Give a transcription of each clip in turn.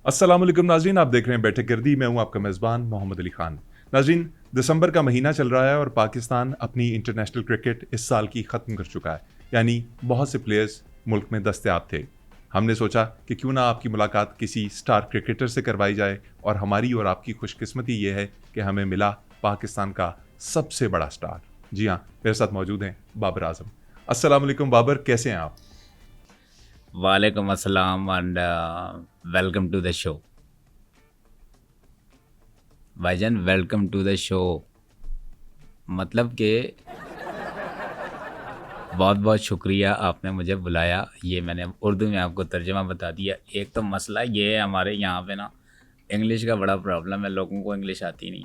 अस्सलाम वालेकुम नाजरीन, आप देख रहे हैं बैठक गर्दी। मैं हूं आपका मेज़बान मोहम्मद अली खान। नाजरीन, दिसंबर का महीना चल रहा है और पाकिस्तान अपनी इंटरनेशनल क्रिकेट इस साल की ख़त्म कर चुका है। यानी बहुत से प्लेयर्स मुल्क में दस्तयाब थे। हमने सोचा कि क्यों ना आपकी मुलाकात किसी स्टार क्रिकेटर से करवाई जाए, और हमारी और आपकी खुशकिस्मती ये है कि हमें मिला पाकिस्तान का सबसे बड़ा स्टार। जी हाँ, मेरे साथ मौजूद हैं बाबर आजम। अस्सलाम वालेकुम बाबर, कैसे हैं आप? वालेकुम अस्सलाम and welcome to the show. भाईजान वेलकम टू द शो मतलब कि बहुत बहुत शुक्रिया आपने मुझे बुलाया। ये मैंने उर्दू में आपको तर्जुमा बता दिया। एक तो मसला ये है हमारे यहाँ पे ना, इंग्लिश का बड़ा प्रॉब्लम है। लोगों को इंग्लिश आती नहीं,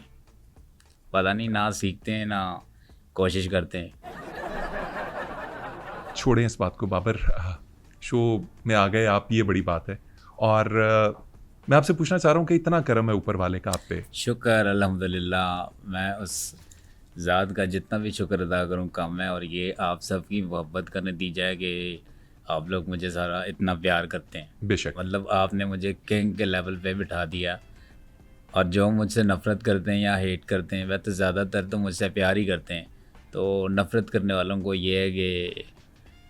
पता नहीं, ना सीखते हैं ना कोशिश करते हैं। छोड़ें इस बात को बाबर। शो में आ गए आप, ये बड़ी बात है। और मैं आपसे पूछना चाह रहा हूँ कि इतना करम है ऊपर वाले का आप पे। शुक्र अल्हम्दुलिल्लाह, मैं उस ज़ात का जितना भी शुक्र अदा करूँ कम है। और ये आप सबकी मोहब्बत का नतीजा है कि आप लोग मुझे सारा इतना प्यार करते हैं। बेशक। मतलब आपने मुझे किंग के लेवल पे बिठा दिया। और जो मुझसे नफ़रत करते हैं या हेट करते हैं वह तो ज़्यादातर तो मुझसे प्यार ही करते हैं। तो नफ़रत करने वालों को ये है कि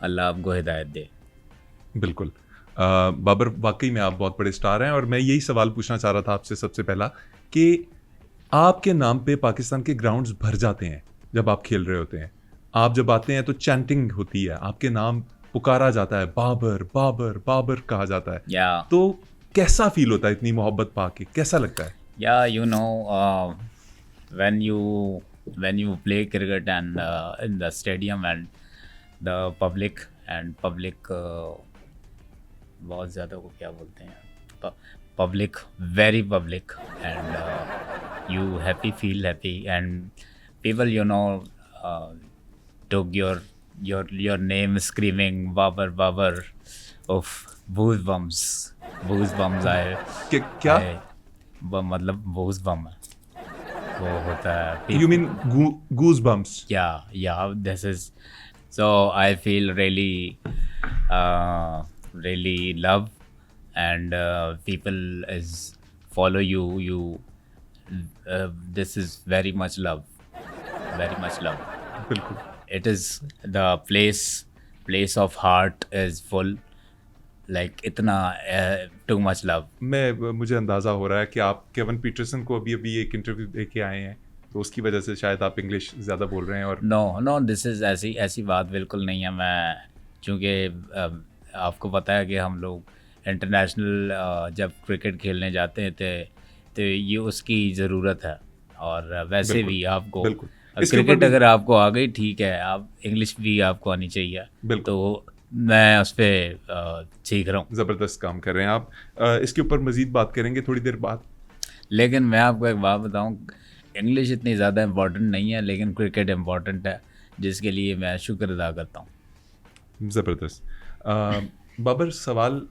अल्लाह आपको हिदायत दे। बिल्कुल। बाबर, वाकई में आप बहुत बड़े स्टार हैं, और मैं यही सवाल पूछना चाह रहा था आपसे सबसे पहला कि आपके नाम पे पाकिस्तान के ग्राउंड्स भर जाते हैं जब आप खेल रहे होते हैं। आप जब आते हैं तो चैंटिंग होती है, आपके नाम पुकारा जाता है, बाबर बाबर बाबर कहा जाता है। या तो कैसा फील होता है इतनी मोहब्बत पाके, कैसा लगता है? या you know, when you when you play cricket and in the stadium and the public बहुत ज़्यादा को क्या बोलते हैं, public, very public, and you happy feel happy and people took your name screaming Babar Babar of goosebumps आए क्या? आए मतलब goosebump वो होता है you mean goose bumps? yeah, this is, so I feel really love, and people is follow you, this is very much love. बिल्कुल। It is the place of heart is full, like इतना too much love. मुझे अंदाज़ा हो रहा है कि आप केवन Peterson को अभी अभी एक इंटरव्यू दे के आए हैं, तो उसकी वजह से शायद आप इंग्लिश ज़्यादा बोल रहे हैं। और नो, दिस इज़ ऐसी ऐसी बात बिल्कुल नहीं है। मैं चूँकि आपको पता है कि हम लोग इंटरनेशनल जब क्रिकेट खेलने जाते हैं तो ये उसकी ज़रूरत है। और वैसे बिल्कुल भी आपको बिल्कुल, इसके ऊपर क्रिकेट भी अगर आपको आ गई ठीक है, आप इंग्लिश भी आपको आनी चाहिए। बिल्कुल तो मैं उस पर सीख रहा हूँ। ज़बरदस्त काम कर रहे हैं आप। इसके ऊपर मज़ीद बात करेंगे थोड़ी देर बाद। लेकिन मैं आपको एक बात बताऊं, इंग्लिश इतनी ज़्यादा इम्पोर्टेंट नहीं है, लेकिन क्रिकेट इम्पोर्टेंट है, जिसके लिए मैं शुक्र अदा करता हूँ। ज़बरदस्त। बाबर, सवाल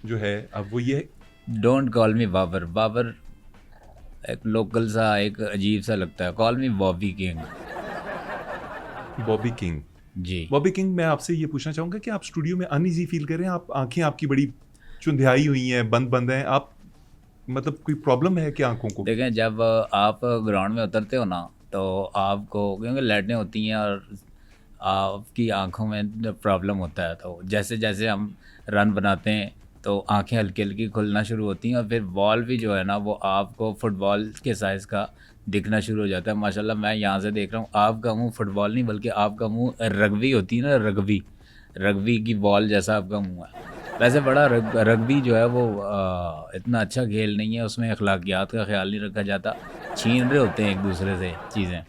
जो है अब वो ये don't call me Babar. Babar एक लोकल सा, एक अजीब सा लगता है। Call me Bobby King. Bobby King. जी। बॉबी किंग, मैं आपसे ये पूछना चाहूँगा कि आप स्टूडियो में अनईजी फील कर रहे हैं? आप आंखें आपकी बड़ी चुंधियाई हुई हैं, बंद बंद हैं आप, मतलब कोई प्रॉब्लम है क्या आंखों को? देखें, जब आप ग्राउंड में उतरते हो ना, तो आपको क्योंकि लाइटें होती हैं और आपकी आंखों में प्रॉब्लम होता है, तो जैसे जैसे हम रन बनाते हैं तो आंखें हल्की हल्की खुलना शुरू होती हैं, और फिर बॉल भी जो है ना वो आपको फुटबॉल के साइज़ का दिखना शुरू हो जाता है। माशाल्लाह, मैं यहाँ से देख रहा हूँ आपका मुंह फुटबॉल नहीं बल्कि आपका मुंह रग्बी होती है ना, रग्बी, रग्बी की बॉल जैसा आपका मुंह है। वैसे बड़ा रग्बी जो है वो इतना अच्छा खेल नहीं है, उसमें अखलाकियात का ख्याल नहीं रखा जाता, छीन रहे होते हैं एक दूसरे से चीज़ें।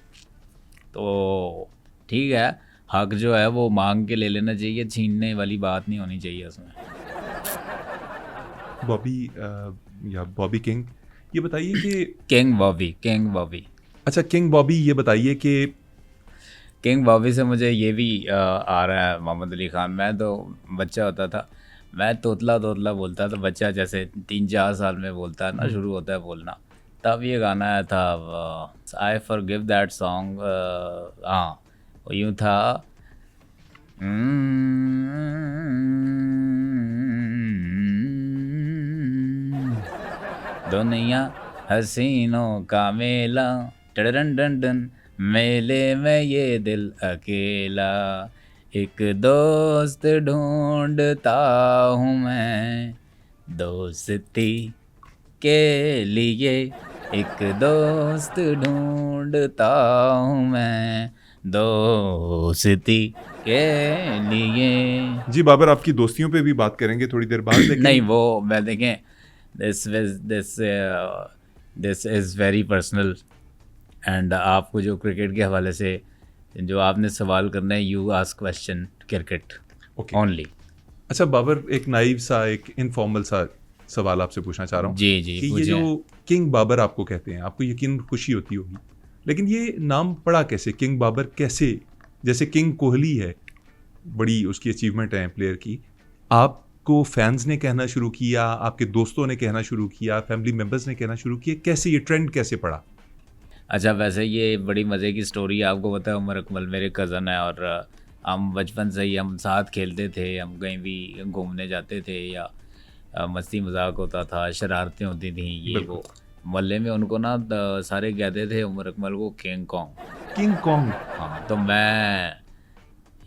तो ठीक है, हक जो है वो मांग के ले लेना चाहिए, छीनने वाली बात नहीं होनी चाहिए उसमें। बॉबी या बॉबी किंग, ये बताइए कि किंग बॉबी। अच्छा, किंग बॉबी, ये बताइए कि किंग बॉबी से मुझे ये भी आ रहा है मोहम्मद अली ख़ान। मैं तो बच्चा होता था, मैं तोतला तोतला बोलता था। बच्चा जैसे 3-4 साल में बोलता है ना, शुरू होता है बोलना, तब ये गाना आया था, I for give that song. हाँ, वो यूँ था, दुनिया हसीनों का मेला, टडन डन डन, मेले में ये दिल अकेला, एक दोस्त ढूंढता हूँ मैं, दोस्ती के लिए एक दोस्त ढूंढता हूँ मैं, दोस्ती के लिए। जी बाबर, आपकी दोस्तियों पे भी बात करेंगे थोड़ी देर बाद, लेकिन नहीं, वो मैं देखें, this this is very personal, and आपको जो क्रिकेट के हवाले से जो आपने सवाल करना है, you ask question cricket okay. Only. अच्छा बाबर, एक नाइव सा, एक इनफॉर्मल सा सवाल आपसे पूछना चाह रहा हूँ जी जी कि ये पूछें। जो किंग बाबर आपको कहते हैं, आपको यकीन खुशी होती होगी, लेकिन ये नाम पड़ा कैसे किंग बाबर? कैसे? जैसे किंग कोहली है, बड़ी उसकी अचीवमेंट है प्लेयर की, आपको फैंस ने कहना शुरू किया, आपके दोस्तों ने कहना शुरू किया, फैमिली मेंबर्स ने कहना शुरू किया, कैसे ये ट्रेंड कैसे पड़ा? अच्छा, वैसे ये बड़ी मज़े की स्टोरी है। आपको पता है, उमर अकमल मेरे कज़न है, और हम बचपन से ही हम साथ खेलते थे, हम कहीं भी घूमने जाते थे, या मस्ती मजाक होता था, शरारतें होती थी, ये बिल्कुल। वो। मोहल्ले में उनको ना सारे कहते थे उमर अकमल को किंग कॉन्ग। King Kong. हाँ, तो मैं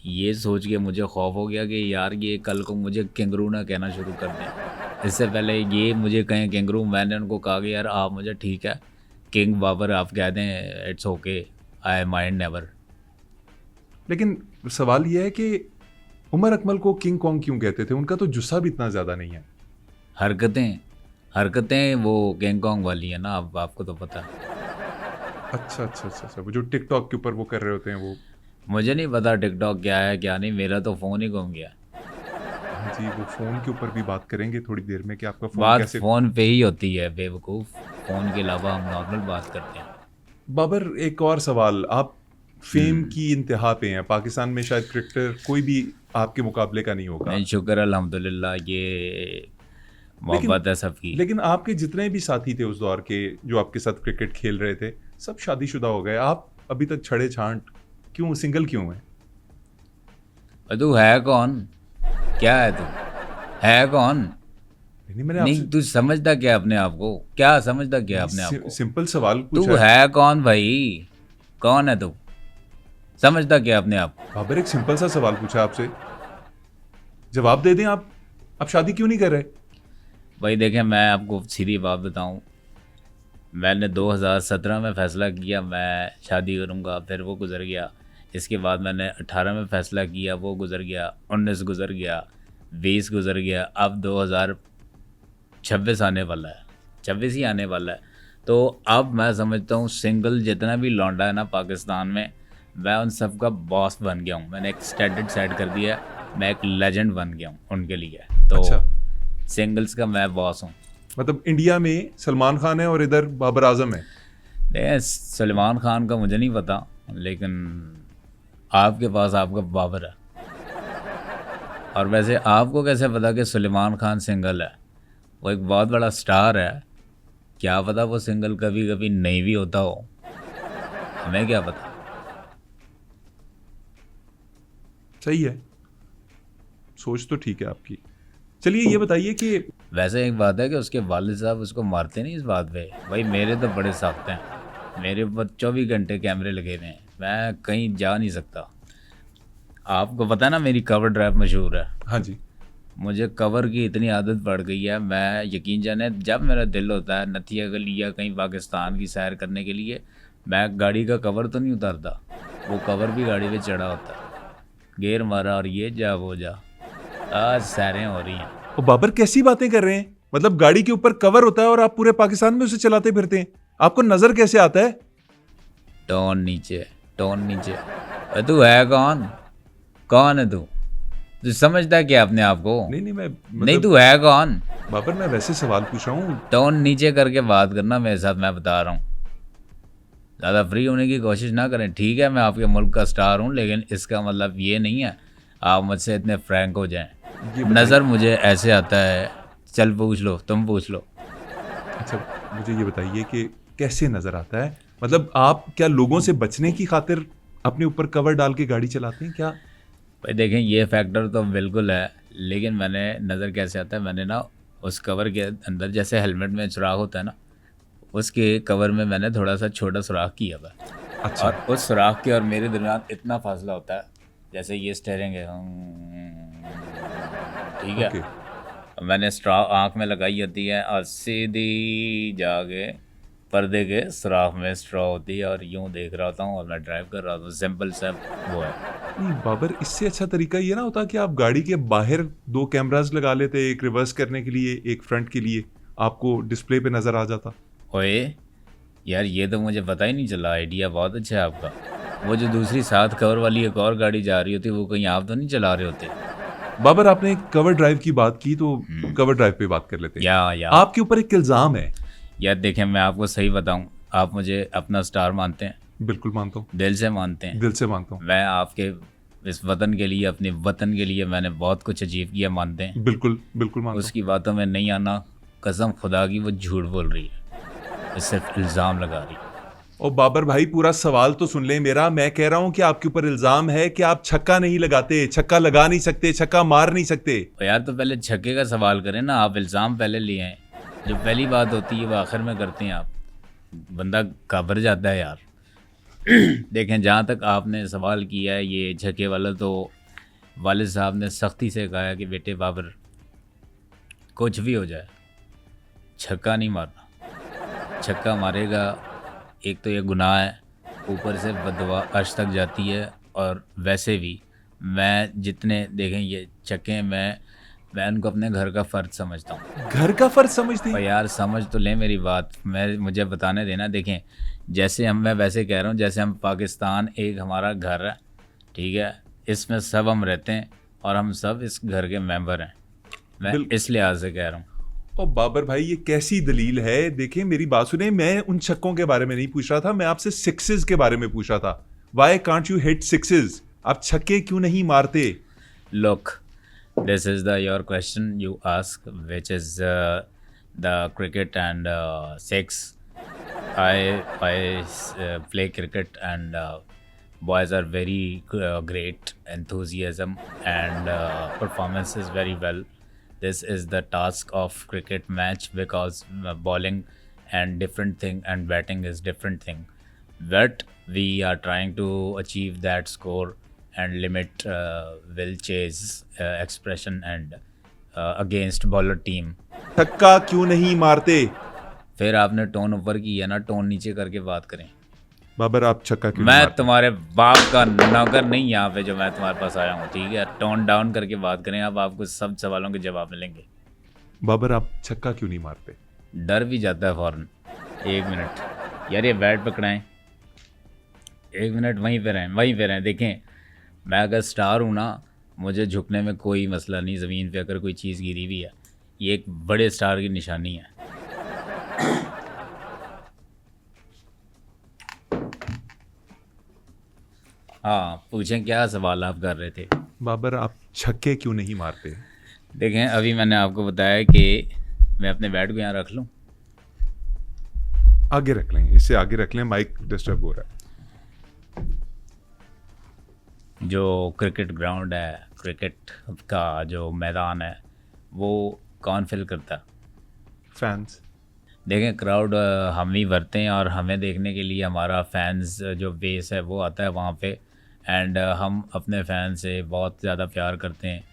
ये सोच के मुझे खौफ हो गया कि यार ये कल को मुझे कैंगरू ना कहना शुरू कर दें। इससे पहले ये मुझे कहें कैंगरू, मैंने उनको कहा कि यार आप मुझे ठीक है किंग बाबर आप कह दें, it's okay, I mind never. लेकिन सवाल यह है कि उमर अकमल को किंग कॉन्ग क्यों कहते थे? उनका तो जुस्सा भी इतना ज़्यादा नहीं है। हरकतें वो किंग कॉन्ग वाली है ना, अब आपको तो पता है। अच्छा अच्छा अच्छा अच्छा, वो जो टिकटॉक के ऊपर वो कर रहे होते हैं वो। मुझे नहीं पता टिकटॉक क्या है क्या नहीं, मेरा तो फ़ोन ही गुम गया। हाँ जी, वो फ़ोन के ऊपर भी बात करेंगे थोड़ी देर में कि आपका फ़ोन बात कैसे। फ़ोन पे ही होती है बेवकूफ़, फ़ोन के अलावा हम नॉर्मल बात करते हैं। बाबर, एक और सवाल, आप फेम की इंतहा पे हैं, पाकिस्तान में शायद क्रिकेटर कोई भी आपके मुकाबले का नहीं होगा। नहीं, शुक्र अल्हम्दुलिल्लाह, ये मोहब्बत है सबकी। लेकिन आपके जितने भी साथी थे उस दौर के जो आपके साथ क्रिकेट खेल रहे थे, सब शादीशुदा हो गए, आप अभी तक छड़े छांट, क्यों सिंगल क्यों हैं? और तू है कौन? क्या है तू? है कौन? नहीं, मैंने नहीं, आपसे तू समझता क्या अपने आप को? क्या समझता क्या अपने आप को? सिंपल सवाल तू पूछा है। है कौन भाई? कौन है तू? समझता क्या अपने आप को? बाबर, एक सिंपल सा सवाल पूछा आपसे, जवाब दे दें आप शादी क्यों नहीं कर रहे? भाई देखें, मैं आपको सीधी बात बताऊं, मैंने 2017 में फ़ैसला किया मैं शादी करूंगा, फिर वो गुज़र गया। इसके बाद मैंने 18 में फ़ैसला किया, वो गुज़र गया। 19 गुज़र गया, 20 गुज़र गया, अब 2026 आने वाला है, 26 ही आने वाला है। तो अब मैं समझता हूँ सिंगल जितना भी लौंडा है ना पाकिस्तान में, मैं उन सब का बॉस बन गया हूँ। मैंने एक स्टैंडर्ड सेट कर दिया है, मैं एक लेजेंड बन गया हूँ उनके लिए। तो अच्छा, सिंगल्स का मैं बॉस हूँ। मतलब इंडिया में सलमान खान है और इधर बाबर आजम है। नहीं, सलमान खान का मुझे नहीं पता, लेकिन आपके पास आपका बाबर है। और वैसे आपको कैसे पता कि सलमान खान सिंगल है? वो एक बहुत बड़ा स्टार है, क्या पता वो सिंगल कभी कभी नहीं भी होता हो, हमें क्या पता। सही है, सोच तो ठीक है आपकी। चलिए ये बताइए कि वैसे एक बात है कि उसके वालिद साहब उसको मारते नहीं इस बात पे। भाई मेरे तो बड़े सख्त हैं, मेरे ऊपर 24 घंटे कैमरे लगे हुए हैं, मैं कहीं जा नहीं सकता। आपको पता है ना मेरी कवर ड्राइव मशहूर है। हाँ जी, मुझे कवर की इतनी आदत पड़ गई है, मैं यकीन जाने जब मेरा दिल होता है नथिया गली या कहीं पाकिस्तान की सैर करने के लिए, मैं गाड़ी का कवर तो नहीं उतारता, वो कवर भी गाड़ी पे चढ़ा होता है, गेयर मारा और ये जा वो जा, आज सैरें हो रही हैं। वो बाबर कैसी बातें कर रहे हैं? मतलब गाड़ी के ऊपर कवर होता है और आप पूरे पाकिस्तान में उसे चलाते फिरते हैं, आपको नजर कैसे आता है? टोन नीचे, टोन नीचे। तू है कौन? कौन है तू? तू समझता है क्या अपने आप को? नहीं नहीं, मैं नहीं, तू है कौन? बाबर, मैं वैसे सवाल पूछ रहा हूँ। टोन नीचे करके बात करना मेरे साथ, मैं बता रहा हूँ। ज़्यादा फ्री होने की कोशिश ना करें, ठीक है? मैं आपके मुल्क का स्टार हूँ, लेकिन इसका मतलब ये नहीं है आप मुझसे इतने फ्रैंक हो जाएं। ये नज़र मुझे ऐसे आता है, चल पूछ लो, तुम पूछ लो। अच्छा, मुझे ये बताइए कि कैसे नजर आता है? मतलब आप क्या लोगों से बचने की खातिर अपने ऊपर कवर डाल के गाड़ी चलाते हैं क्या? भाई देखें, ये फैक्टर तो बिल्कुल है, लेकिन मैंने नज़र कैसे आता है, मैंने ना उस कवर के अंदर जैसे हेलमेट में सुराख होता है ना, उसके कवर में मैंने थोड़ा सा छोटा सुराख किया हुआ है। अच्छा। और उस सुराख के और मेरे दरमियान इतना फासला होता है, जैसे ये स्टेयरिंग है, ठीक है। ओके। मैंने स्ट्रा आँख में लगाई होती है और सीधी जाके पर्दे के सुराख में स्ट्रॉ होती है और यूं देख रहा होता हूँ और मैं ड्राइव कर रहा हूँ। सिंपल सा वो है। नहीं बाबर, इससे अच्छा तरीका ये ना होता कि आप गाड़ी के बाहर 2 कैमरास लगा लेते, एक रिवर्स करने के लिए, एक फ्रंट के लिए, आपको डिस्प्ले पे नजर आ जाता। ओए यार, ये तो मुझे पता ही नहीं चला। आइडिया बहुत अच्छा है आपका। वो जो दूसरी साथ कवर वाली एक और गाड़ी जा रही होती है, वो कहीं आप तो नहीं चला रहे होते? बाबर, आपने कवर ड्राइव की बात की तो कवर ड्राइव पे बात कर लेते हैं। या आपके ऊपर एक इल्जाम है। यार देखें, मैं आपको सही बताऊं, आप मुझे अपना स्टार मानते हैं? बिल्कुल मानता हूँ, दिल से मानते हैं? दिल से मानता हूँ। मैं आपके इस वतन के लिए, अपने वतन के लिए मैंने बहुत कुछ अचीव किया, मानते हैं? बिल्कुल बिल्कुल मानता हूँ। उसकी बातों में नहीं आना, कसम खुदा की वो झूठ बोल रही है, वो सिर्फ इल्ज़ाम लगा रही है। और बाबर भाई, पूरा सवाल तो सुन लें मेरा। मैं कह रहा हूं कि आपके ऊपर इल्जाम है कि आप छक्का नहीं लगाते, छक्का लगा नहीं सकते, छक्का मार नहीं सकते। तो यार, तो पहले छक्के का सवाल करें ना। आप इल्ज़ाम पहले लिए हैं, जो पहली बात होती है वो आखिर में करते हैं आप। बंदा घबरा जाता है यार। देखें, जहाँ तक आपने सवाल किया है ये छक्के वाला, तो वालिद साहब ने सख्ती से कहा है कि बेटे बाबर, कुछ भी हो जाए छक्का नहीं मारना। छक्का मारेगा, एक तो ये गुनाह है, ऊपर से बदवा अर्श तक जाती है। और वैसे भी मैं जितने देखें ये छक्के, मैं उनको अपने घर का फ़र्ज समझता हूँ। घर का फर्ज समझते और हैं? यार समझ तो लें मेरी बात, मुझे बताने देना। देखें, जैसे मैं वैसे कह रहा हूँ, जैसे हम पाकिस्तान एक हमारा घर है, ठीक है, इसमें सब हम रहते हैं और हम सब इस घर के मेंबर हैं। मैं इस लिहाज से कह रहा हूँ। और बाबर भाई, ये कैसी दलील है? देखिए मेरी बात सुने, मैं उन छक्कों के बारे में नहीं पूछ रहा था, मैं आपसे सिक्सेस के बारे में पूछ रहा था। Why can't you hit sixes? आप छक्के क्यों नहीं मारते? Look, this is your question you ask, which is the cricket and six. I play cricket and boys are very great, enthusiasm and performance is very well. This is the task of cricket match because bowling and different thing and batting is different thing. But we are trying to achieve that score and limit will chase expression and against bowler team. छक्का क्यों नहीं मारते? फिर आपने tone ऊपर की है ना, टोन नीचे करके बात करें। बाबर, आप छक्का क्यों नहीं मैं मारते? तुम्हारे बाप का नौकर नहीं यहाँ पे जो मैं तुम्हारे पास आया हूँ, ठीक है। टोन डाउन करके बात करें। अब आपको सब सवालों के जवाब मिलेंगे। बाबर, आप छक्का क्यों नहीं मारते? डर भी जाता है फ़ौरन। एक मिनट यार, ये बैट पकड़ाएं, एक मिनट वहीं पे रहें। देखें, मैं अगर स्टार हूँ ना, मुझे झुकने में कोई मसला नहीं। ज़मीन पे अगर कोई चीज़ गिरी हुई है, ये एक बड़े स्टार की निशानी है। हाँ, पूछें, क्या सवाल आप कर रहे थे? बाबर, आप छक्के क्यों नहीं मारते? देखें, अभी मैंने आपको बताया कि मैं अपने बैट को यहाँ रख लूँ। आगे रख लें, इससे आगे रख लें, माइक डिस्टर्ब हो रहा है। जो क्रिकेट ग्राउंड है, क्रिकेट का जो मैदान है, वो कौन फिल करता है? फैंस। देखें, क्राउड हम ही भरते हैं और हमें देखने के लिए हमारा फैंस जो बेस है वो आता है वहाँ पे। एंड हम अपने फ़ैन से बहुत ज़्यादा प्यार करते हैं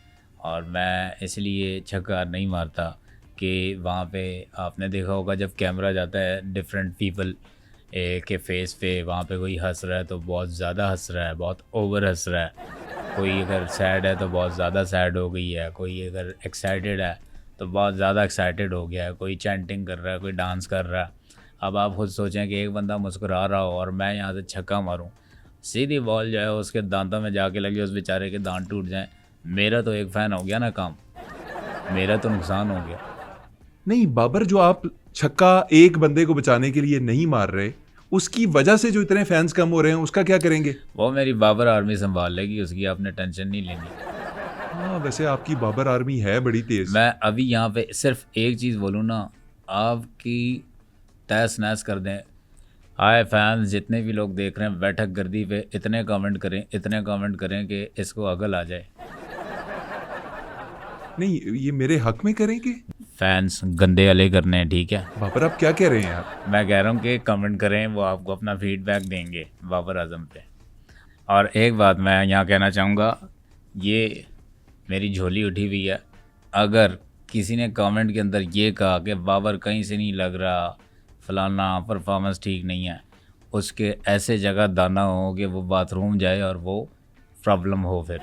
और मैं इसलिए छक्का नहीं मारता कि वहाँ पे आपने देखा होगा जब कैमरा जाता है डिफरेंट पीपल के फेस पे, वहाँ पे कोई हंस रहा है तो बहुत ज़्यादा हंस रहा है, बहुत ओवर हंस रहा है। कोई अगर सैड है तो बहुत ज़्यादा सैड हो गई है, कोई अगर एक्साइटेड है तो बहुत ज़्यादा एक्साइटेड हो गया है, कोई चैंटिंग कर रहा है, कोई डांस कर रहा है। अब आप खुद सोचें कि एक बंदा मुस्कुरा रहा हो और मैं यहाँ से छक्का मारूं, सीधी बॉल जो है उसके दांतों में जाके लगे, उस बेचारे के दांत टूट जाएं, मेरा तो एक फ़ैन हो गया ना काम, मेरा तो नुकसान हो गया। नहीं बाबर, जो आप छक्का एक बंदे को बचाने के लिए नहीं मार रहे, उसकी वजह से जो इतने फैंस कम हो रहे हैं, उसका क्या करेंगे? वो मेरी बाबर आर्मी संभाल लेगी, उसकी आपने टेंशन नहीं लेनी। हाँ, वैसे आपकी बाबर आर्मी है बड़ी तेज। मैं अभी यहाँ पे सिर्फ एक चीज़ बोलूँ ना, आपकी तहस नहस कर दें। हाय फैंस, जितने भी लोग देख रहे हैं बैठक गर्दी पे, इतने कमेंट करें कि इसको अगल आ जाए। नहीं, ये मेरे हक में करेंगे? फैंस गंदे वाले करने हैं, ठीक है। बाबर आप क्या कह रहे हैं यार? मैं कह रहा हूँ कि कमेंट करें, वो आपको अपना फीडबैक देंगे बाबर आजम पे। और एक बात मैं यहाँ कहना चाहूँगा, ये मेरी झोली उठी हुई है। अगर किसी ने कमेंट के अंदर ये कहा कि बाबर कहीं से नहीं लग रहा, फलाना परफॉर्मेंस ठीक नहीं है, उसके ऐसे जगह दाना हो कि वो बाथरूम जाए और वो प्रॉब्लम हो। फिर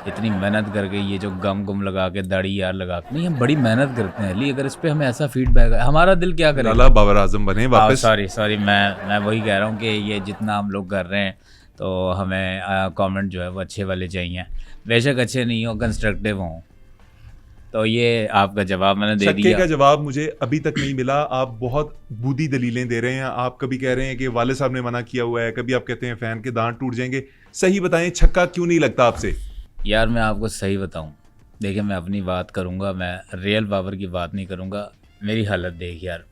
इतनी मेहनत करके ये जो गम गुम लगा के दाढ़ी यार लगा के, नहीं हम बड़ी मेहनत करते हैं अली, अगर इस पे हमें ऐसा फीडबैक है, हमारा दिल क्या करेगा। लाला बाबर आजम बने वापस। सॉरी मैं वही कह रहा हूँ कि ये जितना हम लोग कर रहे हैं तो हमें कमेंट जो है वो अच्छे वाले चाहिए, बेशक अच्छे नहीं हो, कंस्ट्रक्टिव हों। तो ये आपका जवाब मैंने दे शक्के दिया। का जवाब मुझे अभी तक नहीं मिला। आप बहुत बूदी दलीलें दे रहे हैं। आप कभी कह रहे हैं कि वाले साहब ने मना किया हुआ है, कभी आप कहते हैं फैन के दांत टूट जाएंगे। सही बताएं, छक्का क्यों नहीं लगता आपसे? यार मैं आपको सही बताऊं, देखिए मैं अपनी बात करूंगा, मैं रियल बाबर की बात नहीं करूंगा। मेरी हालत देख यार,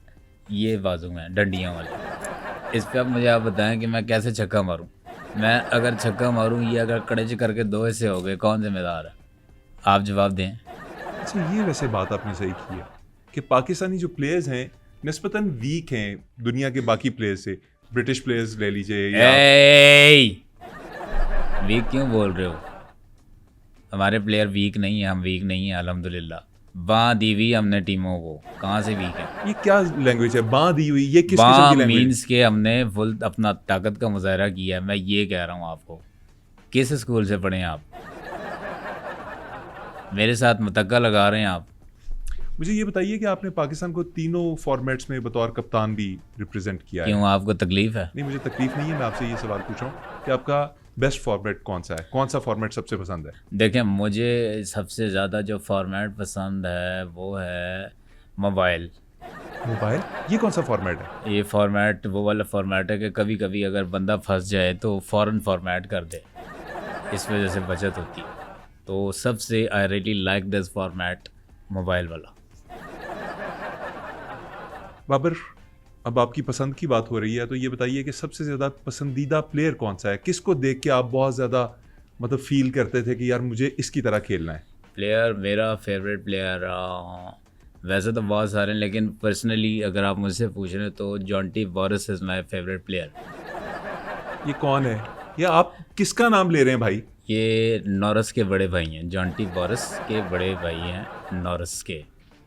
ये बाजू में डंडियां वाली, इस पे अब मुझे आप बताएं कि मैं कैसे छक्का मारूं। मैं अगर छक्का मारूं, ये अगर कड़े करके दो ऐसे हो गए, कौन जिम्मेदार है? आप जवाब दें। अच्छा, ये वैसे बात आपने सही की है कि पाकिस्तानी जो प्लेयर्स हैं निस्बतन वीक हैं दुनिया के बाकी प्लेयर्स से। ब्रिटिश प्लेयर्स ले लीजिए या वीक क्यों बोल रहे हो? हमारे प्लेयर वीक नहीं है, हम वीक नहीं है अल्हम्दुलिल्लाह। बाँ दी हुई हमने टीमों को, कहाँ से वीक है? ये क्या लैंग्वेज है बाँ दी हुई? ये किस किस्म बाँ की लैंग्वेज? मीन्स के हमने फुल अपना ताकत का मुजाहरा किया है। मैं ये कह रहा हूँ आपको, किस स्कूल से पढ़े हैं आप? मेरे साथ मतक्का लगा रहे हैं आप। मुझे ये बताइए कि आपने पाकिस्तान को तीनों फॉर्मेट्स में बतौर कप्तान भी रिप्रेजेंट किया है। क्यों, आपको तकलीफ है? नहीं, मुझे तकलीफ नहीं है। मैं आपसे ये सवाल पूछ रहा हूँ कि आपका बेस्ट फॉर्मेट कौन सा है? कौन सा फॉर्मेट सबसे पसंद है? देखें, मुझे सबसे ज़्यादा जो फॉर्मेट पसंद है वो है मोबाइल। मोबाइल? ये कौन सा फॉर्मेट है? ये फॉर्मेट वो वाला फॉर्मेट है कि कभी कभी अगर बंदा फंस जाए तो फ़ौरन फॉर्मेट कर दे, इस वजह से बचत होती है। तो सबसे I really like this format, mobile वाला। बाबर, अब आपकी पसंद की बात हो रही है तो ये बताइए कि सबसे ज़्यादा पसंदीदा प्लेयर कौन सा है? किसको देख के आप बहुत ज़्यादा मतलब फील करते थे कि यार मुझे इसकी तरह खेलना है? प्लेयर, मेरा फेवरेट प्लेयर वैसे तो बहुत सारे हैं, लेकिन पर्सनली अगर आप मुझसे पूछ रहे हैं तो Jonty Warris is my favourite player. ये कौन है? या आप किसका नाम ले रहे हैं भाई? ये नॉरस के बड़े भाई हैं, जॉन्टी वॉरिस के बड़े भाई हैं नॉरस के।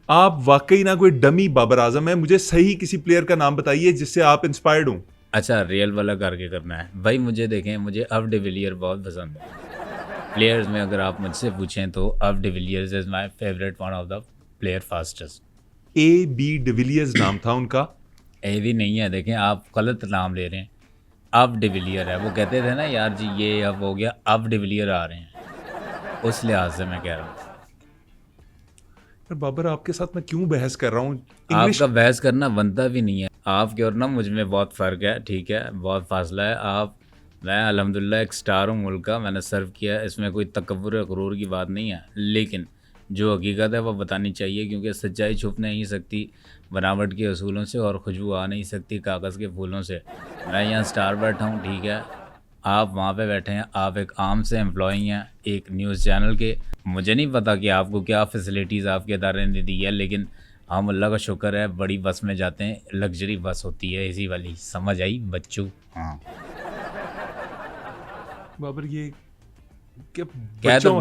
आप वाकई ना कोई डमी बाबर आजम है। मुझे सही किसी प्लेयर का नाम बताइए जिससे आप इंस्पायर्ड हों। अच्छा, रियल वाला करके करना है भाई। मुझे देखें, मुझे अब डिविलियर बहुत पसंद है। प्लेयर्स में अगर आप मुझसे पूछें तो अब de Villiers is my favourite, one of the player fastest. AB de Villiers नाम था उनका। ए भी नहीं है, देखें आप गलत नाम ले रहे हैं। अब डिविलियर है, वो कहते थे ना यार जी ये अब हो गया, अब डिविलियर आ रहे हैं, उस लिहाज से मैं कह रहा हूँ। पर बाबर, आपके साथ मैं क्यों बहस कर रहा हूँ? इंग्लिश आपका बहस करना बनता भी नहीं है। आपके और ना मुझ में बहुत फ़र्क है, ठीक है, बहुत फासला है। मैं अल्हम्दुलिल्लाह एक स्टार हूँ मुल्क का, मैंने सर्व किया है, इसमें कोई तकब्बुर या गुरूर की बात नहीं है। लेकिन जो हकीकत है वो बतानी चाहिए, क्योंकि सच्चाई छुप नहीं सकती बनावट के असूलों से, और खुशबू आ नहीं सकती कागज़ के फूलों से। मैं यहाँ स्टार बैठा हूँ, ठीक है, आप वहाँ पे बैठे हैं। आप एक आम से एम्प्लॉई हैं एक न्यूज़ चैनल के। मुझे नहीं पता कि आपको क्या फैसिलिटीज़ आपके इदारे ने दी है, लेकिन हम अल्लाह का शुक्र है बड़ी बस में जाते हैं, लग्जरी बस होती है इसी वाली, समझ आई बच्चों? हाँ, बाबर, ये क्या क्या तो बच्चों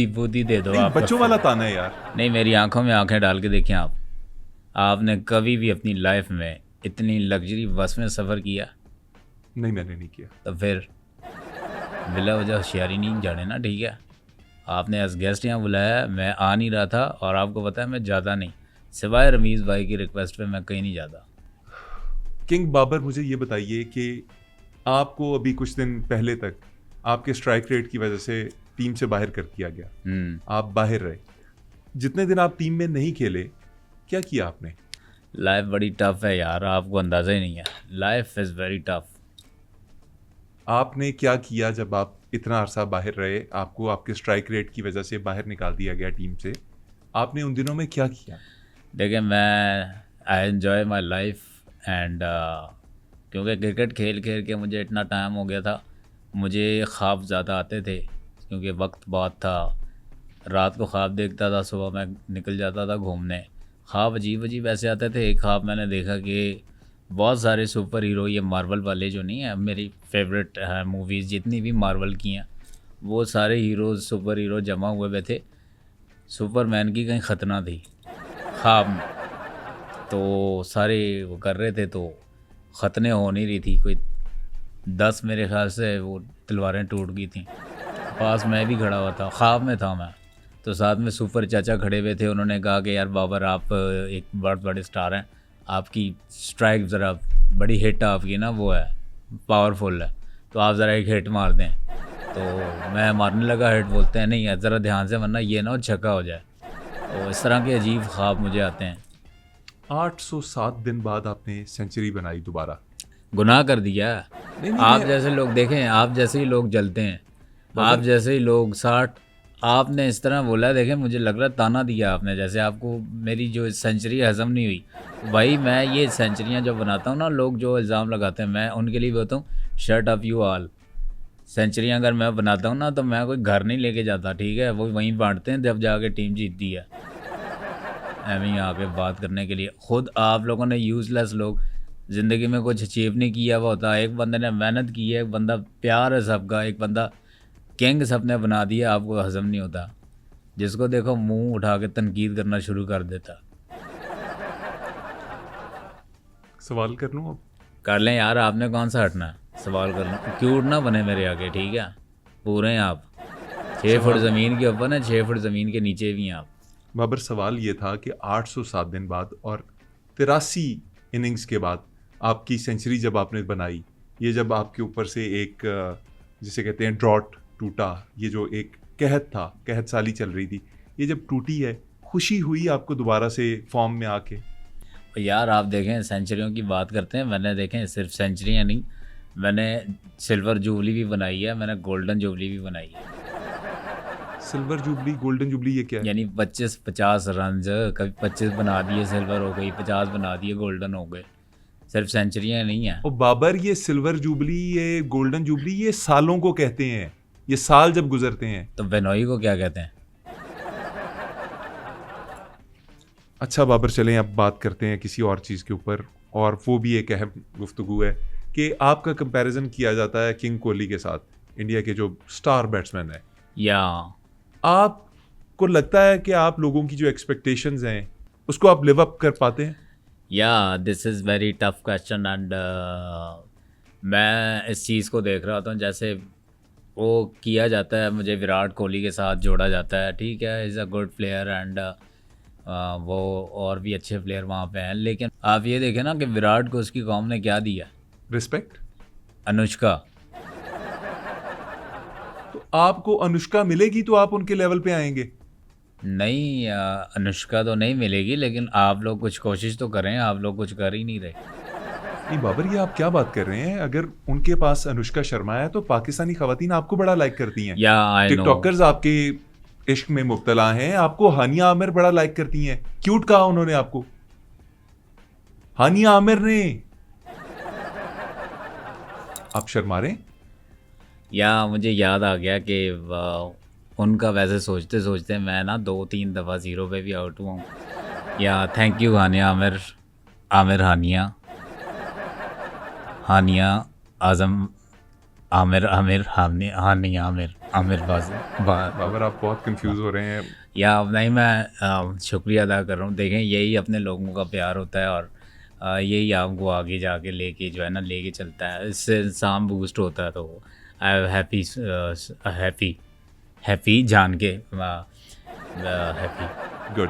बूदी दे दो नहीं, आप। बच्चों वाला ताना है यार। नहीं, मेरी आंखों में आंखें डाल के देखें आप। आपने कभी भी अपनी लाइफ में इतनी लग्जरी बस में सफ़र किया? नहीं, मैंने नहीं किया। तो फिर बिला वजह होशियारी नहीं जाने ना, ठीक है। आपने एज गेस्ट यहाँ बुलाया, मैं आ नहीं रहा था, और आपको पता है मैं ज़्यादा नहीं, सिवाय रमीज़ भाई की रिक्वेस्ट पे मैं कहीं नहीं जाता। किंग बाबर, मुझे ये बताइए कि आपको अभी कुछ दिन पहले तक आपके स्ट्राइक रेट की वजह से टीम से बाहर कर दिया गया। आप बाहर रहे। जितने दिन आप टीम में नहीं खेले, क्या किया आपने? लाइफ बड़ी टफ है यार, आपको अंदाज़ा ही नहीं है। Life is very tough. आपने क्या किया जब आप इतना अरसा बाहर रहे? आपको आपके स्ट्राइक रेट की वजह से बाहर निकाल दिया गया टीम से। आपने उन दिनों में क्या किया? देखिए, मैं I enjoy my life and क्योंकि क्रिकेट खेल खेल के मुझे इतना टाइम हो गया था, मुझे ख्वाब ज़्यादा आते थे क्योंकि वक्त बहुत था। रात को ख्वाब देखता था, सुबह मैं निकल जाता था घूमने। ख्वाब अजीब अजीब ऐसे आते थे। एक ख्वाब मैंने देखा कि बहुत सारे सुपर हीरो, ये मार्वल वाले जो नहीं है, मेरी फेवरेट मूवीज़ जितनी भी मार्वल की हैं, वो सारे हीरोज़ सुपर हीरो जमा हुए हुए थे। सुपरमैन की कहीं खतना थी ख्वाब में, तो सारे वो कर रहे थे, तो खतने हो नहीं रही थी। कोई 10 मेरे ख्याल से वो तलवारें टूट गई थी। पास मैं भी खड़ा हुआ था, ख्वाब में था मैं, तो साथ में सुपर चाचा खड़े हुए थे। उन्होंने कहा कि यार बाबर, आप एक बहुत बड़े स्टार हैं, आपकी स्ट्राइक ज़रा बड़ी हिट आपकी ना वो है, पावरफुल है, तो आप ज़रा एक हिट मार दें। तो मैं मारने लगा हिट, बोलते हैं नहीं है, ज़रा ध्यान से, वरना ये ना हो छक्का हो जाए। तो इस तरह के अजीब ख्वाब मुझे आते हैं। 807 दिन बाद आपने सेंचुरी बनाई दोबारा। गुनाह कर दिया है। नहीं, नहीं, आप मैं- जैसे लोग देखें, आप जैसे ही लोग जलते हैं, बाबर- आप जैसे ही लोग 60, आपने इस तरह बोला, देखें मुझे लग रहा ताना दिया आपने, जैसे आपको मेरी जो सेंचुरी हज़म नहीं हुई। भाई मैं ये सेंचुरियाँ जो बनाता हूँ ना, लोग जो इल्ज़ाम लगाते हैं, मैं उनके लिए बोलता हूँ शट अप यू ऑल। सेंचुरियाँ अगर मैं बनाता हूँ ना, तो मैं कोई घर नहीं लेके जाता, ठीक है, वो वहीं बांटते हैं जब जाके टीम जीतती है। एवं आके बात करने के लिए खुद आप लोगों ने यूज़लेस लोग, ज़िंदगी में कुछ अचीव नहीं किया हुआ होता। एक बंदे ने मेहनत की है, एक बंदा प्यार है सबका, एक बंदा किंग सबने बना दिया, आपको हज़म नहीं होता। जिसको देखो मुंह उठा के तनकीद करना शुरू कर देता। सवाल कर लूँ अब? कर लें यार, आपने कौन सा हटना है, सवाल कर लो। क्यूट ना बने मेरे आगे, ठीक है, पूरे हैं आप। 6 फुट ज़मीन के ऊपर है, 6 फुट ज़मीन के नीचे भी हैं आप। बाबर, सवाल ये था कि 807 दिन बाद और 83 इनिंग्स के बाद आपकी सेंचुरी जब आपने बनाई, ये जब आपके ऊपर से एक जिसे कहते हैं ड्रॉट टूटा, ये जो एक कहत था, कहत साली चल रही थी, ये जब टूटी है, खुशी हुई आपको दोबारा से फॉर्म में आके? यार आप देखें, सेंचुरियों की बात करते हैं, मैंने देखें सिर्फ सेंचुरियाँ नहीं, मैंने सिल्वर जुबली भी बनाई है, मैंने गोल्डन जुबली भी बनाई है। सिल्वर जुबली, गोल्डन जुबली, ये क्या है? यानी 25-50 रन, कभी 25 बना दिए सिल्वर हो गई, 50 बना दिए गोल्डन हो गए। सिर्फ सेंचुरियाँ नहीं हैं। ओ बाबर, ये सिल्वर जुबली, ये गोल्डन जुबली, ये सालों को कहते हैं, ये साल जब गुजरते हैं। तो बेनोई को क्या कहते हैं? अच्छा बाबर, चलें अब बात करते हैं किसी और चीज़ के ऊपर, और वो भी एक अहम गुफ्तगू है कि आपका कंपैरिजन किया जाता है किंग कोहली के साथ, इंडिया के जो स्टार बैट्समैन है। या आपको लगता है कि आप लोगों की जो एक्सपेक्टेशंस हैं उसको आप लिव अप कर पाते हैं? या this is very tough question, and मैं इस चीज़ को देख रहा था, जैसे वो किया जाता है, मुझे विराट कोहली के साथ जोड़ा जाता है, ठीक है, is a good player, and वो और भी अच्छे प्लेयर वहाँ पे हैं, लेकिन आप ये देखें ना कि विराट को उसकी कौम ने क्या दिया। रिस्पेक्ट। अनुष्का। तो आपको अनुष्का मिलेगी तो आप उनके लेवल पे आएंगे? नहीं, अनुष्का तो नहीं मिलेगी, लेकिन आप लोग कुछ कोशिश तो करें, आप लोग कुछ कर ही नहीं रहे। नहीं बाबर, ये आप क्या बात कर रहे हैं? अगर उनके पास अनुष्का शर्मा है तो पाकिस्तानी खवातीन आपको बड़ा लाइक करती हैं। या आई नो, टिकटॉकर्स आपके इश्क में मुब्तला हैं, आपको हानिया आमिर बड़ा लाइक करती हैं। क्यूट कहा उन्होंने आपको, हानिया आमिर ने। आप शर्मा रहे हैं? या मुझे याद आ गया कि उनका वैसे सोचते सोचते मैं ना 2-3 दफ़ा 0 पे भी आउट हुआ हूँ। या थैंक यू हानिया आमिर, आमिर हानिया, हानिया आज़म, आमिर आमिर हानिया आमिर, आमिर बाबर, आप बहुत कंफ्यूज हो रहे हैं। या नहीं, मैं शुक्रिया अदा कर रहा हूँ। देखें, यही अपने लोगों का प्यार होता है, और यही आपको आगे जाके लेके जो है ना लेके चलता है, इससे इंसान बूस्ट होता है। तो आई हैप्पी हैप्पी जान के, हैप्पी। गुड,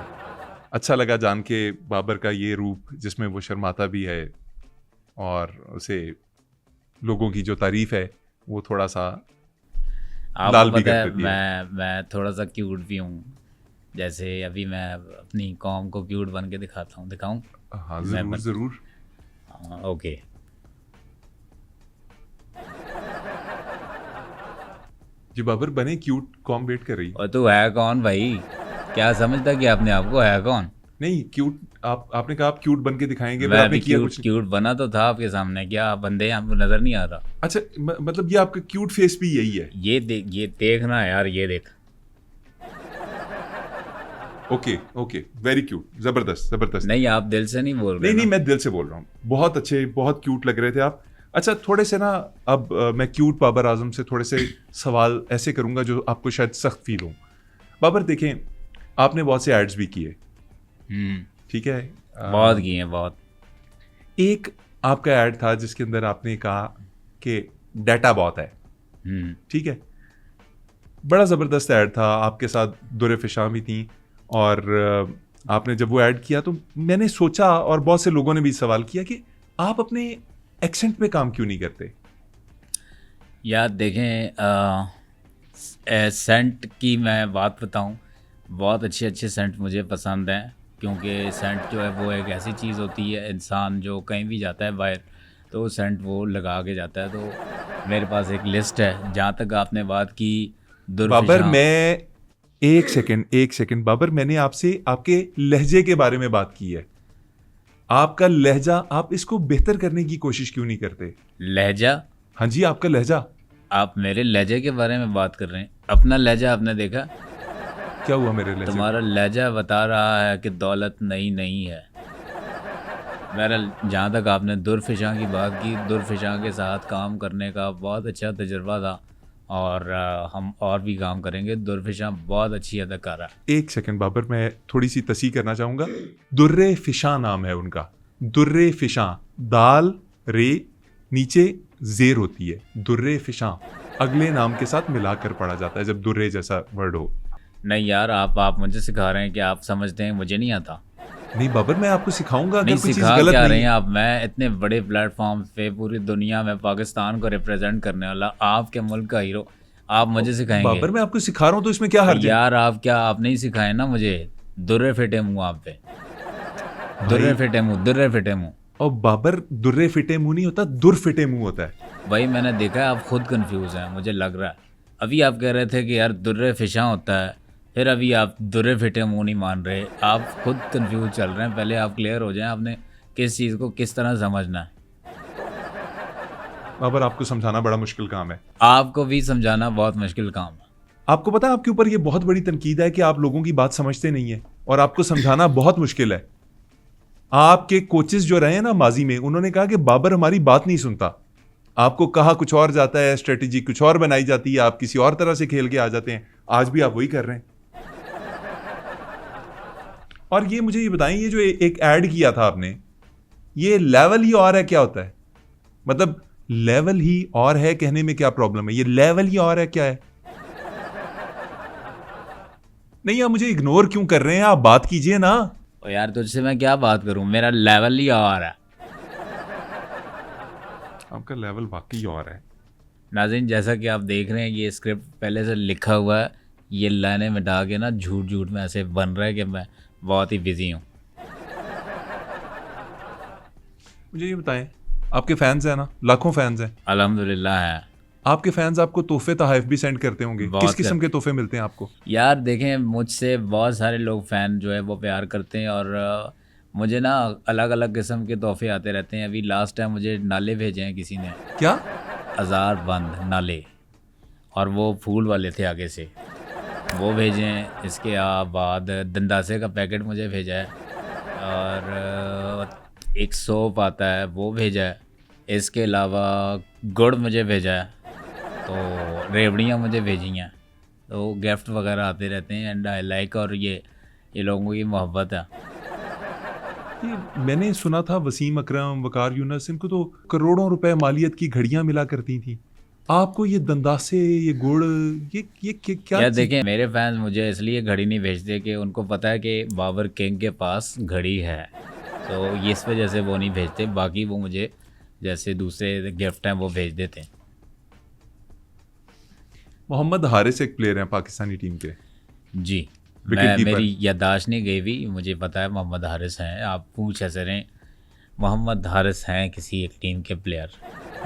अच्छा लगा जान के बाबर का ये रूप जिसमें वो शर्माता भी है, और उसे लोगों की जो तारीफ है वो थोड़ा सा लाल आपको भी पता कर है, देती है। मैं थोड़ा सा क्यूट भी हूँ, जैसे अभी मैं अपनी कौम को क्यूट बन के दिखाता हूँ, दिखाऊँ? हाँ जरूर जरूर। ओके। जी बाबर, बने क्यूट, कौन वेट कर रही? और तू है कौन भाई? क्या समझता कि आपने आपको है कौन? नहीं क्यूट, आपने कहा आप क्यूट बन के दिखाएंगे, पर मैं आपने भी किया क्यूट कुछ नहीं। क्यूट बना तो था आपके सामने, क्या बंदे आपको नजर नहीं आ रहा? अच्छा, मतलब ये आपका क्यूट फेस भी यही है? ये देखना यार, ये देख। ओके ओके, वेरी क्यूट, जबरदस्त जबरदस्त। नहीं, आप दिल से नहीं बोल रहे नहीं ना। नहीं, मैं दिल से बोल रहा हूँ, बहुत अच्छे, बहुत क्यूट लग रहे थे आप। अच्छा, थोड़े से ना, अब मैं क्यूट बाबर आजम से थोड़े से सवाल ऐसे करूंगा जो आपको शायद सख्त फील हो। बाबर देखें, आपने बहुत से एड्स भी किए, ठीक है, बहुत किए हैं, बहुत। एक आपका ऐड था जिसके अंदर आपने कहा कि डाटा बहुत है, ठीक है, बड़ा ज़बरदस्त ऐड था, आपके साथ दुर्रे फिशां भी थी, और आपने जब वो ऐड किया तो मैंने सोचा, और बहुत से लोगों ने भी सवाल किया कि आप अपने एक्सेंट पे काम क्यों नहीं करते। यार देखें, सेंट की मैं बात बताऊं, बहुत अच्छे अच्छे सेंट मुझे पसंद हैं, क्योंकि सेंट जो है वो एक ऐसी चीज़ होती है, इंसान जो कहीं भी जाता है बाहर तो सेंट वो लगा के जाता है। तो मेरे पास एक लिस्ट है। जहाँ तक आपने बात की बाबर, दुर्फिशां, मैं एक सेकंड बाबर, मैंने आपसे आपके लहजे के बारे में बात की है। आपका लहजा, आप इसको बेहतर करने की कोशिश क्यों नहीं करते। लहजा? हाँ जी, आपका लहजा। आप मेरे लहजे के बारे में बात कर रहे हैं? अपना लहजा आपने देखा? क्या हुआ मेरे लहजे को? तुम्हारा लहजा बता रहा है कि दौलत नई नहीं है। बहरहाल, जहाँ तक आपने दुर्फिशां की बात की, दुर्फिशां के साथ काम करने का बहुत अच्छा तजुर्बा था, और हम और भी काम करेंगे। दुर्फिशां बहुत अच्छी अदाकारा है। एक सेकंड बाबर, मैं थोड़ी सी तस्हीह करना चाहूंगा। दुर्रे फिशां नाम है उनका, दुर्रे फिशां, दाल रे नीचे जेर होती है, दुर्रे फिशां अगले नाम के साथ मिलाकर पढ़ा जाता है जब दुर्रे जैसा वर्ड हो। नहीं यार, आप मुझे सिखा रहे हैं कि आप समझते हैं मुझे नहीं आता। नहीं बाबर, मैं आपको सिखाऊंगा नहीं, अगर कोई चीज़ सिखा गलत क्या नहीं रहे है। हैं आप? मैं इतने बड़े प्लेटफॉर्म पे पूरी दुनिया में पाकिस्तान को रिप्रेजेंट करने वाला, आपके मुल्क का हीरो, आप मुझे सिखाएंगे? बाबर, मैं आपको सिखा रहा हूं तो इसमें क्या हर्ज है। यार आप क्या, आप नहीं सिखाए ना मुझे। दुर्रे फिटे मुंह आप पे, दुर्रे भाई, फिटे मुंह, दुर्रे फिटे मुंह। और बाबर, दुर्रे फिटे मुंह नहीं होता, दुर फिटे मुंह होता है। भाई मैंने देखा है आप खुद कंफ्यूज हैं, मुझे लग रहा है। अभी आप कह रहे थे कि यार दुर्रे फिशा होता है, फिर अभी आप दुर्रे फिटे मुंह नहीं मान रहे, आप खुद कंफ्यूज चल रहे हैं। पहले आप क्लियर हो जाएं, आपने किस चीज़ को किस तरह समझना है। बाबर, आपको समझाना बड़ा मुश्किल काम है। आपको भी समझाना बहुत मुश्किल काम है। आपको पता है, आपके ऊपर ये बहुत बड़ी तनकीद है कि आप लोगों की बात समझते नहीं है, और आपको समझाना बहुत मुश्किल है। आपके कोचेस जो रहे हैं ना माजी में, उन्होंने कहा कि बाबर हमारी बात नहीं सुनता। आपको कहा कुछ और जाता है, स्ट्रेटेजी कुछ और बनाई जाती है, आप किसी और तरह से खेल के आ जाते हैं। आज भी आप वही कर रहे हैं। और ये मुझे ये बताएं, ये जो एक ऐड किया था आपने, ये लेवल ही और है, क्या होता है? मतलब लेवल ही और है कहने में क्या प्रॉब्लम है? ये लेवल ही और है, क्या है? नहीं, आप मुझे इग्नोर क्यों कर रहे हैं? आप बात कीजिए ना। और यार तुझसे मैं क्या बात करूं, मेरा लेवल ही और है। आपका लेवल वाकई और है। नाज़रीन, जैसा कि आप देख रहे हैं, ये स्क्रिप्ट पहले से लिखा हुआ है, ये लाइनें मिटा के ना झूठ झूठ में ऐसे बन रहा है कि मैं बहुत ही बिजी हूँ। मुझे ये बताएं, आपके फैंस हैं ना, लाखों फैंस हैं। अल्हम्दुलिल्लाह है। आपके फैंस आपको तोहफे तहफ़ भी सेंड करते होंगे, बहुत किस किस्म के तोहफे मिलते हैं आपको? यार देखें, मुझसे बहुत सारे लोग फ़ैन जो है वो प्यार करते हैं, और मुझे ना अलग अलग किस्म के तोहफे आते रहते हैं। अभी लास्ट टाइम मुझे नाले भेजे हैं किसी ने, क्या? हज़ार बंद नाले, और वो फूल वाले थे आगे से, वो भेजे हैं। इसके बाद दंदासे का पैकेट मुझे भेजा है, और एक सोप आता है वो भेजा है। इसके अलावा गुड़ मुझे भेजा है, तो रेवड़ियाँ मुझे भेजी हैं। तो गिफ्ट वगैरह आते रहते हैं, एंड आई लाइक। और ये लोगों की मोहब्बत है। ये मैंने सुना था वसीम अकरम, वकार यूनस, इनको तो करोड़ों रुपए मालियत की घड़ियां मिला करती थी। आपको ये दंदासे, ये गुड़, ये क्या यार चीज़? देखें, मेरे फैंस मुझे इसलिए घड़ी नहीं भेजते कि उनको पता है कि बाबर किंग के पास घड़ी है, तो ये इस वजह से वो नहीं भेजते। बाकी वो मुझे जैसे दूसरे गिफ्ट हैं वो भेज देते हैं। मोहम्मद हारिस एक प्लेयर हैं पाकिस्तानी टीम के, जी, विकेट कीपर। मेरी याददाश्त नहीं गई हुई, मुझे पता है मोहम्मद हारिस हैं। आप पूछ ऐसे रहे, मोहम्मद हारिस हैं किसी एक टीम के प्लेयर।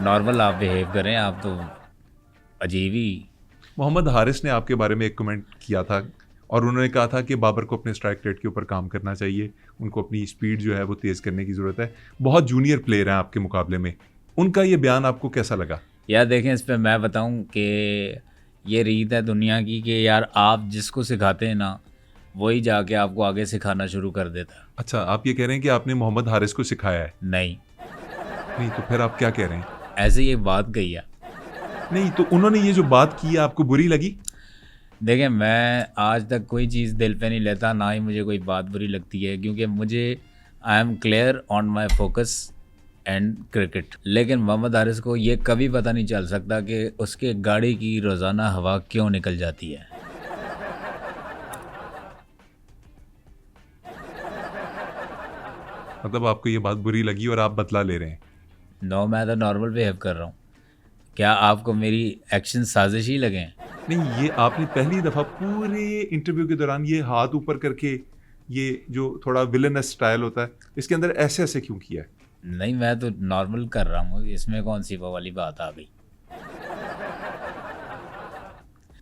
नॉर्मल आप बिहेव करें, आप तो अजीब ही। मोहम्मद हारिस ने आपके बारे में एक कमेंट किया था, और उन्होंने कहा था कि बाबर को अपने स्ट्राइक रेट के ऊपर काम करना चाहिए, उनको अपनी स्पीड जो है वो तेज़ करने की ज़रूरत है। बहुत जूनियर प्लेयर हैं आपके मुकाबले में। उनका ये बयान आपको कैसा लगा? यार देखें, इस पर मैं बताऊं कि ये रीत है दुनिया की कि यार आप जिसको सिखाते हैं ना, वही जाके आपको आगे सिखाना शुरू कर देता है। अच्छा, आप ये कह रहे हैं कि आपने मोहम्मद हारिस को सिखाया है? नहीं, नहीं तो फिर आप क्या कह रहे हैं? ऐसे ही एक बात कही है। नहीं तो उन्होंने ये जो बात की आपको बुरी लगी? देखिए, मैं आज तक कोई चीज़ दिल पे नहीं लेता, ना ही मुझे कोई बात बुरी लगती है, क्योंकि मुझे I am clear on my focus and cricket. लेकिन मोहम्मद हारिस को ये कभी पता नहीं चल सकता कि उसके गाड़ी की रोज़ाना हवा क्यों निकल जाती है। मतलब आपको ये बात बुरी लगी और आप बदला ले रहे हैं? नो, मैं तो नॉर्मल बिहेव कर रहा हूँ। क्या आपको मेरी एक्शन साजिश ही लगे हैं? नहीं, ये आपने पहली दफ़ा पूरे इंटरव्यू के दौरान ये हाथ ऊपर करके, ये जो थोड़ा विलनस स्टाइल होता है, इसके अंदर ऐसे ऐसे क्यों किया है? नहीं, मैं तो नॉर्मल कर रहा हूँ, इसमें कौन सी वो वाली बात आ गई?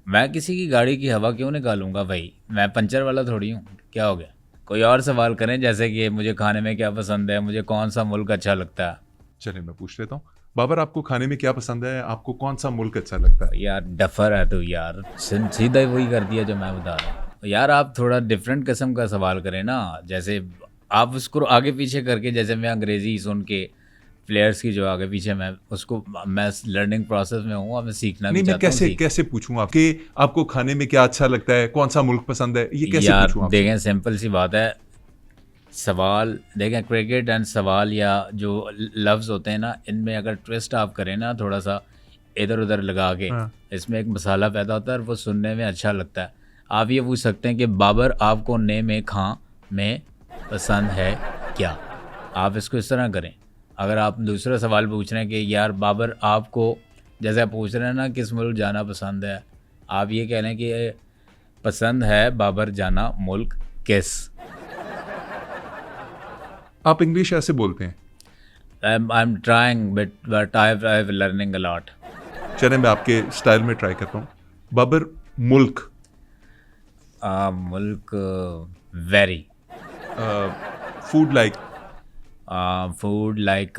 मैं किसी की गाड़ी की हवा क्यों निकालूंगा भाई? मैं पंचर वाला थोड़ी हूँ। क्या हो गया? कोई और सवाल करें, जैसे कि मुझे खाने में क्या पसंद है, मुझे कौन सा मुल्क अच्छा लगता है। चलिए मैं पूछ लेता हूँ, बाबर आपको खाने में क्या पसंद है, आपको कौन सा मुल्क अच्छा लगता है? यार डफर है तो यार, सीधा ही वही कर दिया जो मैं बता रहा हूँ। यार आप थोड़ा डिफरेंट किस्म का सवाल करें ना, जैसे आप उसको आगे पीछे करके, जैसे मैं अंग्रेज़ी सुन के प्लेयर्स की जो आगे पीछे, मैं लर्निंग प्रोसेस में हूँ और मैं सीखना नहीं, भी मैं चाहता हूँ। कैसे पूछूं आपके, आपको खाने में क्या अच्छा लगता है, कौन सा मुल्क पसंद है, ये कैसे यार पूछूं आपसे? देखें, सिंपल सी बात है, सवाल देखें, क्रिकेट एंड सवाल या जो लफ्ज़ होते हैं ना, इनमें अगर ट्विस्ट आप करें ना थोड़ा सा इधर उधर लगा के, हाँ। इसमें एक मसाला पैदा होता है और वो सुनने में अच्छा लगता है। आप ये पूछ सकते हैं कि बाबर आपको ने में खां में पसंद है क्या? आप इसको इस तरह करें। अगर आप दूसरा सवाल पूछ रहे हैं कि यार बाबर आपको, जैसे आप पूछ रहे हैं ना किस मुल्क जाना पसंद है, आप ये कह रहे हैं कि पसंद है बाबर जाना मुल्क किस। आप इंग्लिश ऐसे बोलते हैं? I'm trying, but I've learning a lot. चले मैं आपके स्टाइल में ट्राई करता हूँ। बाबर, मुल्क? मुल्क very. Food like? Food like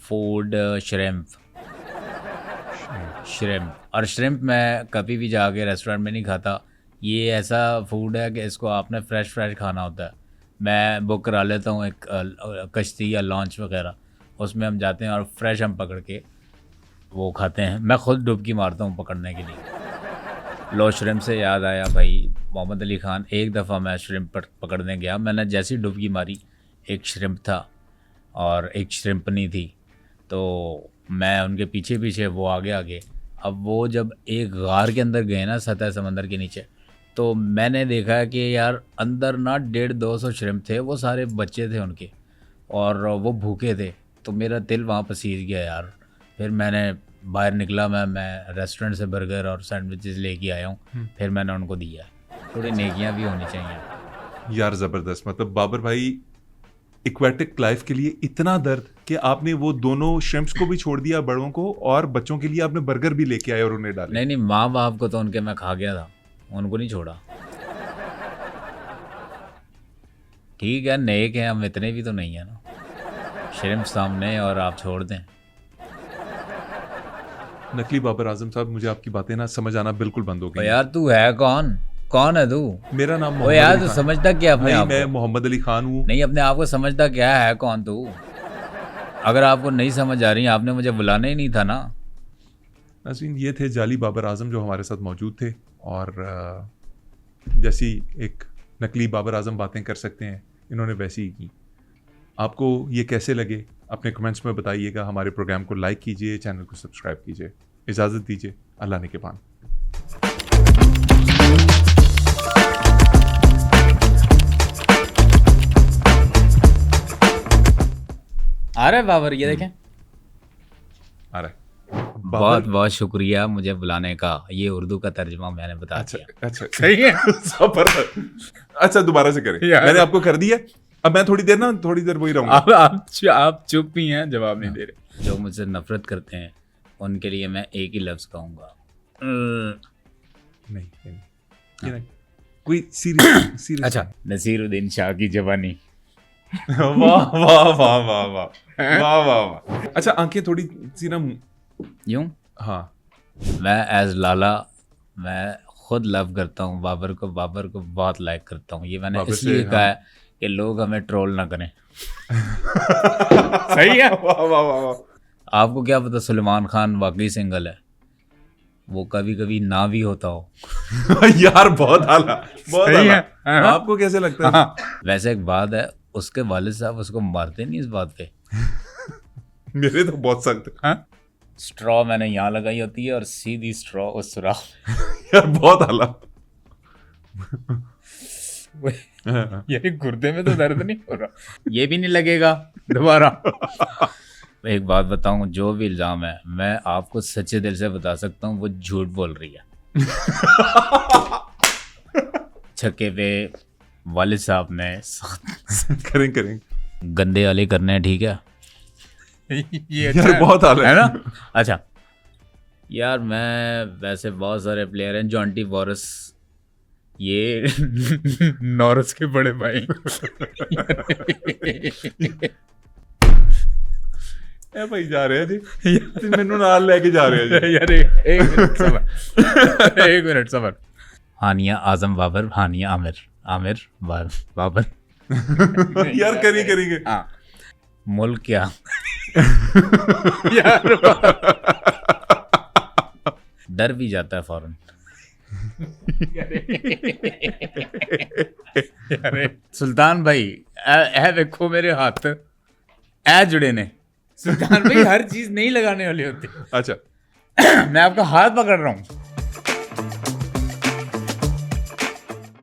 food shrimp. Shrimp. और श्रिम्प मैं कभी भी जाके रेस्टोरेंट में नहीं खाता। ये ऐसा फूड है कि इसको आपने फ्रेश खाना होता है। मैं बुक करा लेता हूँ एक कश्ती या लॉन्च वगैरह, उसमें हम जाते हैं और फ्रेश हम पकड़ के वो खाते हैं। मैं खुद डुबकी मारता हूँ पकड़ने के लिए। लो, श्रिम्प से याद आया भाई, मोहम्मद अली ख़ान, एक दफ़ा मैं श्रिम्प पकड़ने गया, मैंने जैसी डुबकी मारी, एक श्रिम्प था और एक श्रिम्पनी थी, तो मैं उनके पीछे पीछे, वो आगे। अब वो जब एक गार के अंदर गए ना, सतह समंदर के नीचे, तो मैंने देखा कि यार अंदर ना 150-200 श्रिम्प थे, वो सारे बच्चे थे उनके, और वो भूखे थे। तो मेरा दिल वहाँ पसीज गया यार। फिर मैंने बाहर निकला, मैं रेस्टोरेंट से बर्गर और सैंडविचेस लेके आया हूँ, फिर मैंने उनको दिया। थोड़ी नेकियाँ भी होनी चाहिए यार। ज़बरदस्त। मतलब बाबर भाई, एक्वेटिक लाइफ के लिए इतना दर्द कि आपने वो दोनों श्रिम्प्स को भी छोड़ दिया, बड़ों को, और बच्चों के लिए आपने बर्गर भी लेके आए और उन्हें डाले। नहीं, माँ बाप को तो उनके मैं खा गया था, उनको नहीं छोड़ा। ठीक है, नेक हैं हम, इतने भी तो नहीं है ना। श्रिम्प सामने और आप छोड़ दें। नकली बाबर आजम साहब, मुझे आपकी बातें ना समझ आना बिल्कुल बंद हो गई। यार तू है कौन है तू? मेरा नाम ओ मोहम्मद यार, अली तू खान। समझता क्या अपने भाई आप मैं को? मोहम्मद अली खान हूँ। नहीं, अपने आप को समझता क्या है? कौन तू? अगर आपको नहीं समझ आ रही, आपने मुझे बुलाना ही नहीं था ना। नाज़रीन, ये थे जाली बाबर आजम जो हमारे साथ मौजूद थे, और जैसी एक नकली बाबर आजम बातें कर सकते हैं, इन्होंने वैसी ही की। आपको ये कैसे लगे अपने कमेंट्स में बताइएगा। हमारे प्रोग्राम को लाइक कीजिए, चैनल को सब्सक्राइब कीजिए। इजाज़त दीजिए, अल्लाह ने के पान। आ रहा है बाबर, ये देखें। आ रहा है। बहुत बहुत शुक्रिया मुझे बुलाने का। ये उर्दू का तर्जुमा मैंने बता दिया। अच्छा सही है। अच्छा, दोबारा से करें। मैंने आपको कर दिया, अब मैं थोड़ी देर वही रहूंगा। आप चुप ही हैं, जवाब नहीं दे रहे। जो मुझसे नफरत करते हैं उनके लिए मैं एक ही लफ्ज़ कहूँगा, नहीं ये नहीं, कोई सीरियस। अच्छा, नसीरुद्दीन शाह की जवानी। वाह वाह वाह वाह वाह वाह वाह वाह। अच्छा, आंखें थोड़ी सी ना यूं। हाँ। मैं एज लाला, मैं खुद लव करता हूँ बाबर को बहुत लाइक करता हूँ। ये मैंने बाबर से, इसलिए कहा हाँ। है कि लोग हमें ट्रोल ना करें। सही है। वाह वाह वाह वाह। आपको क्या पता सलमान खान वाकई सिंगल है, वो कभी कभी ना भी होता हो। यार बहुत आला, बहुत सही आला। है, हाँ। आपको कैसे लगता है? हाँ। वैसे एक बात है, उसके वालिद साहब उसको मारते नहीं इस बात पे। मेरे तो बहुत सख्त। हाँ? स्ट्रॉ मैंने यहाँ लगाई होती है और सीधी स्ट्रॉ उस सुराख यार बहुत आला। में। ये गुर्दे में तो दर्द नहीं हो रहा, ये भी नहीं लगेगा दोबारा। एक बात बताऊं, जो भी इल्ज़ाम है मैं आपको सच्चे दिल से बता सकता हूँ वो झूठ बोल रही है। छक्के पे वालिद साहब ने करेंगे गंदे वाले करने हैं, ठीक है। ये अच्छा यार बहुत आला है ना। अच्छा यार, मैं वैसे बहुत सारे प्लेयर हैं, जॉन्टी वॉरस, ये नॉरस के बड़े भाई। ए भाई जा रहे हैं जी, मैनू नाल लेके जा रहे हैं जी। यार एक मिनट सबर, एक मिनट सबर। हानिया आजम बाबर, हानिया आमिर बाबर। यार करेंगे। हाँ, मुल्क क्या यार, डर भी जाता है फौरन। सुल्तान भाई ए देखो मेरे हाथ ए जुड़े ने। सुल्तान भाई हर चीज नहीं लगाने वाली होती। अच्छा मैं आपका हाथ पकड़ रहा हूँ।